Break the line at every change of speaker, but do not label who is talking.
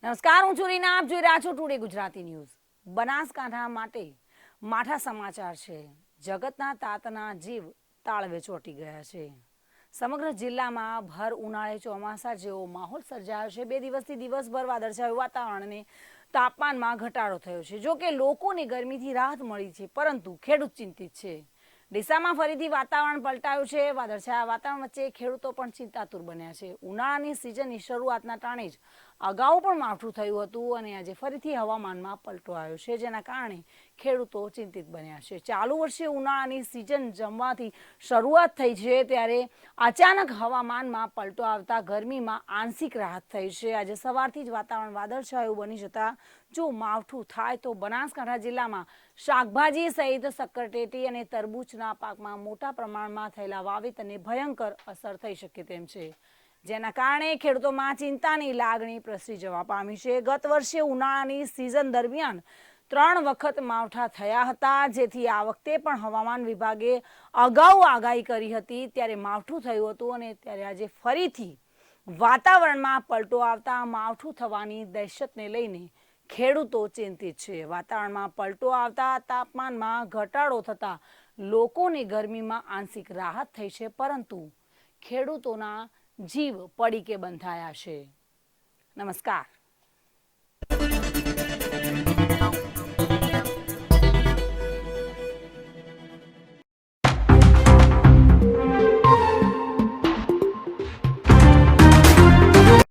નમસ્કાર, હું છું રીના, આપ જોઈ રહ્યા છો ટુડે ગુજરાતી ન્યૂઝ. બનાસકાંઠા માટે માઠા સમાચાર છે. જગતના તાતના જીવ તાળવે ચોંટી ગયા છે. સમગ્ર જિલ્લામાં ભર ઉનાળે ચોમાસા જેવો માહોલ સર્જાયો છે. 2 દિવસથી દિવસભર વાદળછાયું વાતાવરણ અને તાપમાનમાં ઘટાડો થયો છે. જો કે લોકોને ગરમીથી રાહત મળી છે, પરંતુ ખેડૂત ચિંતિત છે. ડીસામાં ફરીથી વાતાવરણ પલટાયું છે. વાદળછાયા વાતાવરણ વચ્ચે ખેડૂતો પણ ચિંતાતુર બન્યા છે. ઉનાળાની સિઝનની શરૂઆતના ટાણે જ અગાઉ પણ માવઠું થયું હતું અને આજે ફરીથી હવામાનમાં પલટો આવ્યો છે, જેના કારણે ખેડૂતો ચિંતિત બન્યા છે. ચાલુ વર્ષે ઉનાળાની સિઝન જમવાથી શરૂઆત થઈ છે, ત્યારે અચાનક હવામાનમાં પલટો આવતા ગરમીમાં આંશિક રાહત થઈ છે. આજે સવારથી જ વાતાવરણ વાદળછાયું બની જતા જો માવઠું થાય તો બનાસકાંઠા જિલ્લામાં શાકભાજી સહિત શક્કરટેટી અને તરબૂચના પાકમાં મોટા પ્રમાણમાં થયેલા વાવેતરને ભયંકર અસર થઈ શકે તેમ છે, જેના કારણે ખેડૂતોમાં ચિંતાની લાગણી પ્રસરી જવા પામી છે. ગત વર્ષે ઉનાળાની સિઝન દરમિયાન 3 વખત માવઠા થયા હતા, જેથી આ વખતે પણ હવામાન વિભાગે અગાઉ આગાહી કરી હતી ત્યારે માવઠું થયું હતું અને ત્યારે આજે ફરીથી વાતાવરણમાં પલટો આવતા માવઠું થવાની દહેશતને લઈને ખેડૂતો ચિંતિત છે. વાતાવરણમાં પલટો આવતા તાપમાનમાં ઘટાડો થતા લોકોની ગરમીમાં આંશિક રાહત થઈ છે, પરંતુ ખેડૂતોના જીવ પડીકે બંધાયા છે. નમસ્કાર.